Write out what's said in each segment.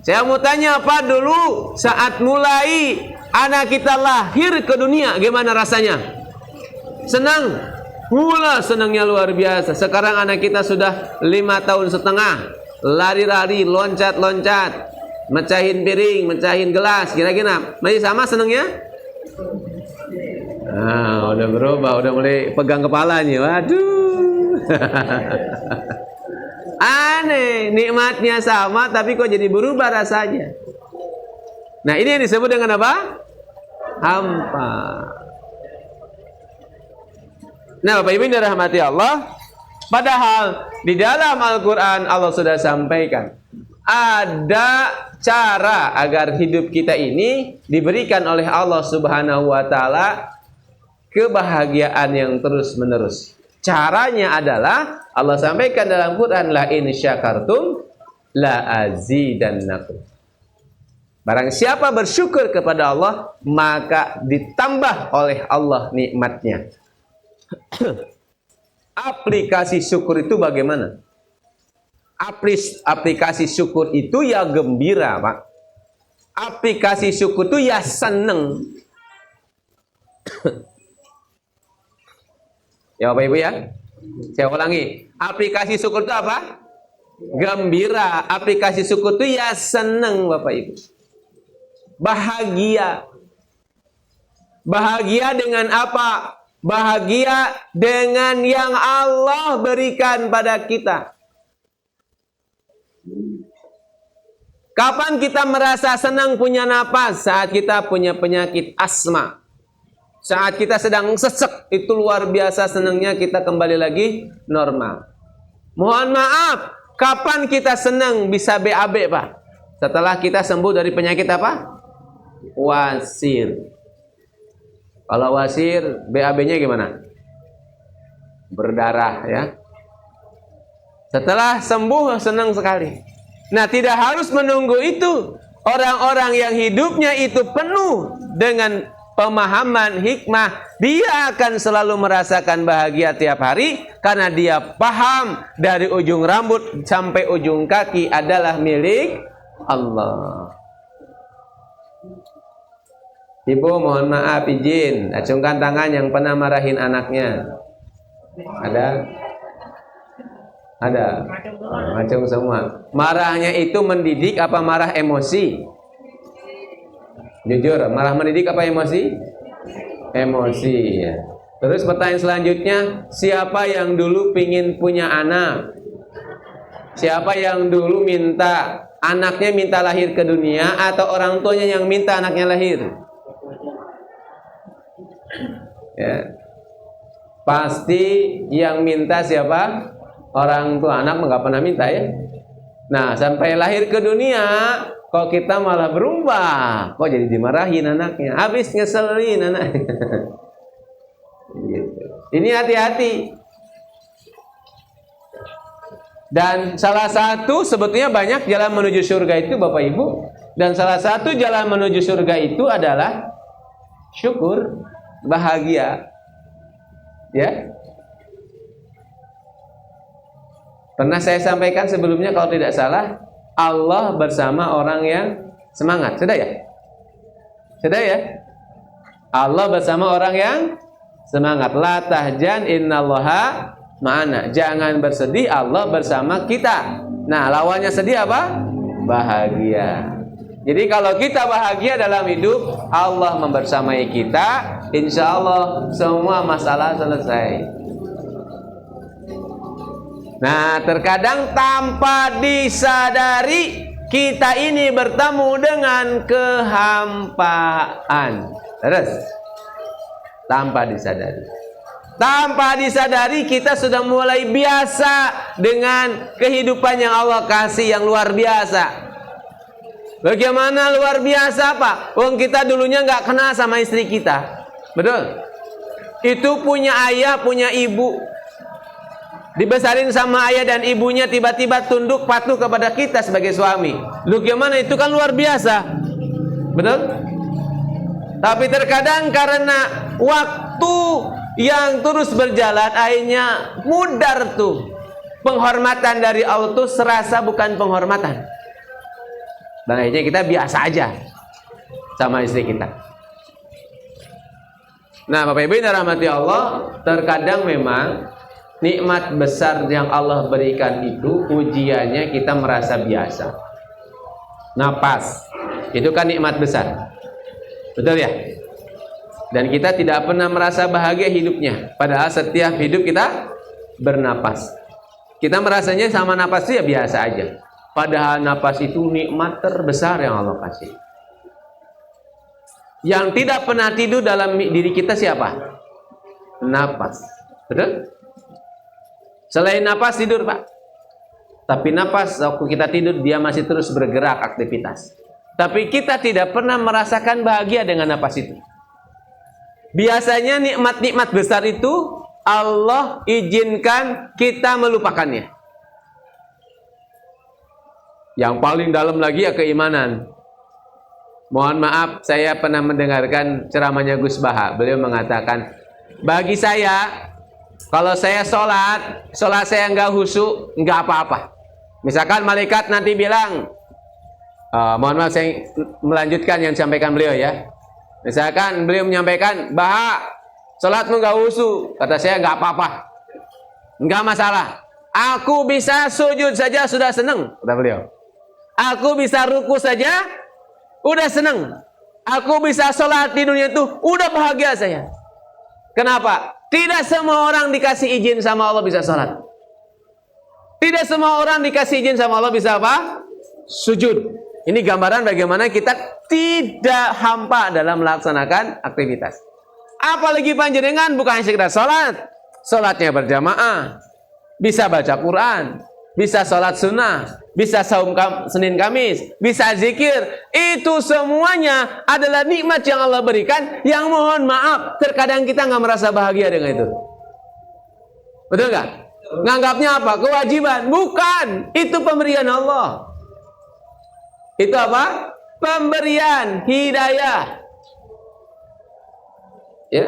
Saya mau tanya, apa dulu saat mulai anak kita lahir ke dunia, gimana rasanya? Senang? Mula senangnya luar biasa. Sekarang anak kita sudah 5 tahun setengah, lari-lari, loncat-loncat, mecahin piring, mecahin gelas, kira-kira masih sama senangnya? Nah, udah berubah, udah mulai pegang kepalanya. Waduh. Aneh, nikmatnya sama tapi kok jadi berubah rasanya. Nah, ini yang disebut dengan apa? Hampa. Nah, Bapak Ibu yang dirahmati Allah, padahal di dalam Al-Quran Allah sudah sampaikan ada cara agar hidup kita ini diberikan oleh Allah Subhanahu wa Ta'ala kebahagiaan yang terus menerus. Caranya adalah Allah sampaikan dalam Quran, la in syakartum la azidannakum. Barang siapa bersyukur kepada Allah, maka ditambah oleh Allah nikmatnya. Aplikasi syukur itu bagaimana? Aplikasi syukur itu ya gembira, Pak. Aplikasi syukur itu ya seneng. Ya Bapak Ibu ya, saya ulangi. Aplikasi syukur itu apa? Gembira. Aplikasi syukur itu ya seneng, Bapak Ibu. Bahagia. Bahagia dengan apa? Bahagia dengan yang Allah berikan pada kita. Kapan kita merasa senang punya napas? Saat kita punya penyakit asma. Saat kita sedang sesek, itu luar biasa senangnya, kita kembali lagi normal. Mohon maaf, kapan kita senang bisa BAB, Pak? Setelah kita sembuh dari penyakit apa? Wasir. Kalau wasir, BAB-nya gimana? Berdarah ya. Setelah sembuh senang sekali. Nah, tidak harus menunggu itu. Orang-orang yang hidupnya itu penuh dengan pemahaman hikmah, dia akan selalu merasakan bahagia tiap hari karena dia paham dari ujung rambut sampai ujung kaki adalah milik Allah. Ibu mohon maaf izin, acungkan tangan yang pernah marahin anaknya. Ada? Ada. Acung semua. Marahnya itu mendidik apa marah emosi? Jujur, marah mendidik apa emosi? Emosi ya. Terus pertanyaan selanjutnya, siapa yang dulu pingin punya anak? Siapa yang dulu minta anaknya minta lahir ke dunia atau orang tuanya yang minta anaknya lahir? Ya. Pasti yang minta siapa? Orang tua. Anak nggak pernah minta ya. Nah, sampai lahir ke dunia kok kita malah berubah, kok jadi dimarahin anaknya, habis ngeselin anaknya. Gitu. Ini hati-hati. Dan salah satu sebetulnya banyak jalan menuju surga itu Bapak Ibu. Dan salah satu jalan menuju surga itu adalah syukur, bahagia. Ya. Pernah saya sampaikan sebelumnya kalau tidak salah, Allah bersama orang yang semangat. Sudah ya? Sudah ya? Allah bersama orang yang semangat. La tahjan innallaha ma'ana. Jangan bersedih, Allah bersama kita. Nah, lawannya sedih apa? Bahagia. Jadi kalau kita bahagia dalam hidup, Allah membersamai kita, insya Allah semua masalah selesai. Nah, terkadang tanpa disadari kita ini bertemu dengan kehampaan. Terus tanpa disadari. Tanpa disadari kita sudah mulai biasa dengan kehidupan yang Allah kasih yang luar biasa. Bagaimana luar biasa, Pak? Wong kita dulunya nggak kenal sama istri kita. Betul? Itu punya ayah, punya ibu. Dibesarin sama ayah dan ibunya, tiba-tiba tunduk patuh kepada kita sebagai suami. Lu gimana, itu kan luar biasa. Betul? Tapi terkadang karena waktu yang terus berjalan, akhirnya mudar tuh. Penghormatan dari Allah tuh serasa bukan penghormatan. Dan akhirnya kita biasa aja sama istri kita. Nah, Bapak Ibu yang dirahmati Allah, terkadang memang nikmat besar yang Allah berikan itu ujiannya kita merasa biasa. Napas, itu kan nikmat besar. Betul ya? Dan kita tidak pernah merasa bahagia hidupnya. Padahal setiap hidup kita bernapas. Kita merasanya sama napas itu ya biasa aja. Padahal napas itu nikmat terbesar yang Allah kasih. Yang tidak pernah tidur dalam diri kita siapa? Napas. Betul? Selain napas tidur, Pak. Tapi napas waktu kita tidur dia masih terus bergerak aktivitas. Tapi kita tidak pernah merasakan bahagia dengan napas itu. Biasanya nikmat-nikmat besar itu Allah izinkan kita melupakannya. Yang paling dalam lagi ya keimanan. Mohon maaf, saya pernah mendengarkan ceramahnya Gus Baha. Beliau mengatakan, bagi saya, kalau saya sholat saya nggak khusyuk, nggak apa-apa. Misalkan malaikat nanti bilang, mohon maaf saya melanjutkan yang disampaikan beliau ya. Misalkan beliau menyampaikan, Baha, sholatmu nggak khusyuk. Kata saya nggak apa-apa, nggak masalah. Aku bisa sujud saja sudah senang, kata beliau. Aku bisa ruku saja udah senang. Aku bisa sholat di dunia itu udah bahagia saya. Kenapa? Tidak semua orang dikasih izin sama Allah bisa sholat. Tidak semua orang dikasih izin sama Allah bisa apa? Sujud. Ini gambaran bagaimana kita tidak hampa dalam melaksanakan aktivitas. Apalagi panjenengan bukan sekedar sholat. Sholatnya berjamaah. Bisa baca Quran. Bisa sholat sunnah, bisa saum Senin Kamis, bisa zikir. Itu semuanya adalah nikmat yang Allah berikan, yang mohon maaf terkadang kita nggak merasa bahagia dengan itu. Betul nggak? Nganggapnya apa? Kewajiban. Bukan. Itu pemberian Allah. Itu apa? Pemberian hidayah. Ya.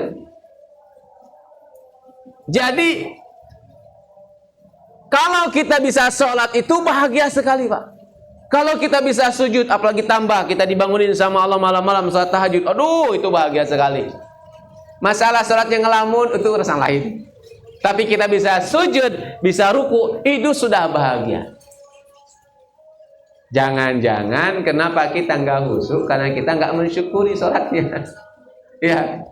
Jadi kalau kita bisa sholat itu bahagia sekali, Pak. Kalau kita bisa sujud, apalagi tambah kita dibangunin sama Allah malam-malam salat tahajud, aduh itu bahagia sekali. Masalah sholat yang ngelamun itu urusan lain. Tapi kita bisa sujud, bisa ruku, itu sudah bahagia. Jangan-jangan kenapa kita nggak khusyuk? Karena kita nggak mensyukuri sholatnya. Ya,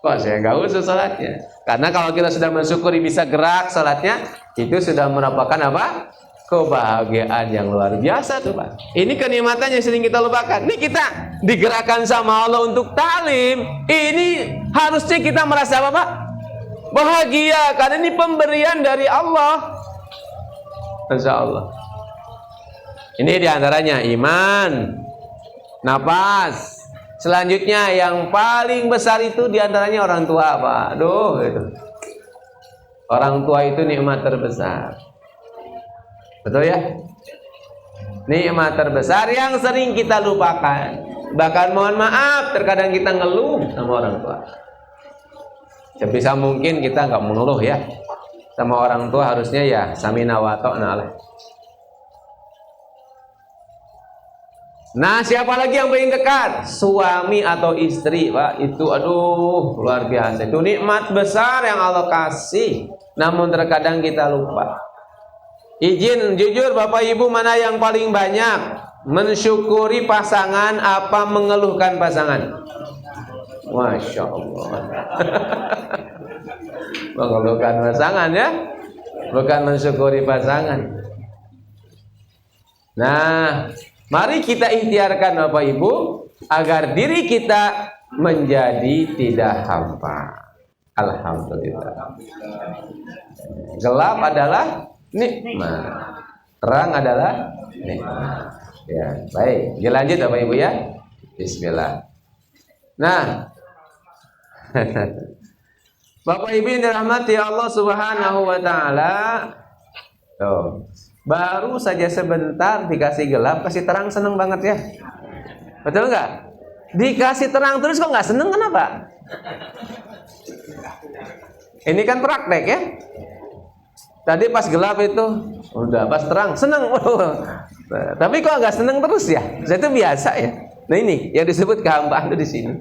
kok saya nggak khusyuk sholatnya? Karena kalau kita sudah mensyukuri bisa gerak sholatnya, itu sudah merupakan apa? Kebahagiaan yang luar biasa tuh, Pak. Ini kenikmatan yang sering kita lupakan. Ini kita digerakkan sama Allah untuk talim. Ini harusnya kita merasa apa, Pak? Bahagia, karena ini pemberian dari Allah. Masya Allah. Ini diantaranya iman, napas. Selanjutnya yang paling besar itu diantaranya orang tua, Pak. Aduh, itu. Orang tua itu nikmat terbesar. Betul ya? Nikmat terbesar yang sering kita lupakan. Bahkan mohon maaf, terkadang kita ngeluh sama orang tua. Sebisa mungkin kita nggak mengeluh ya. Sama orang tua harusnya ya samina wa ta'na lah. Nah, siapa lagi yang paling dekat? Suami atau istri, Pak. Itu aduh, luar biasa. Itu nikmat besar yang Allah kasih. Namun terkadang kita lupa. Izin jujur Bapak Ibu, mana yang paling banyak mensyukuri pasangan apa mengeluhkan pasangan? Masya Allah. Mengeluhkan pasangan ya, bukan mensyukuri pasangan. Nah, mari kita ikhtiarkan Bapak Ibu agar diri kita menjadi tidak hampa. Alhamdulillah. Gelap adalah nikmat, terang adalah nikmat. Ya, baik. Dilanjut Bapak Ibu ya. Bismillah. Nah, Bapak Ibu yang dirahmati Allah Subhanahu wa taala. Tuh. Baru saja sebentar dikasih gelap, kasih terang seneng banget ya. Betul nggak? Dikasih terang terus kok nggak seneng, kenapa? Ini kan praktek ya. Tadi pas gelap itu udah, pas terang seneng. Tapi kok nggak seneng terus ya? Saya itu biasa ya. Nah ini yang disebut kehambaan itu di sini.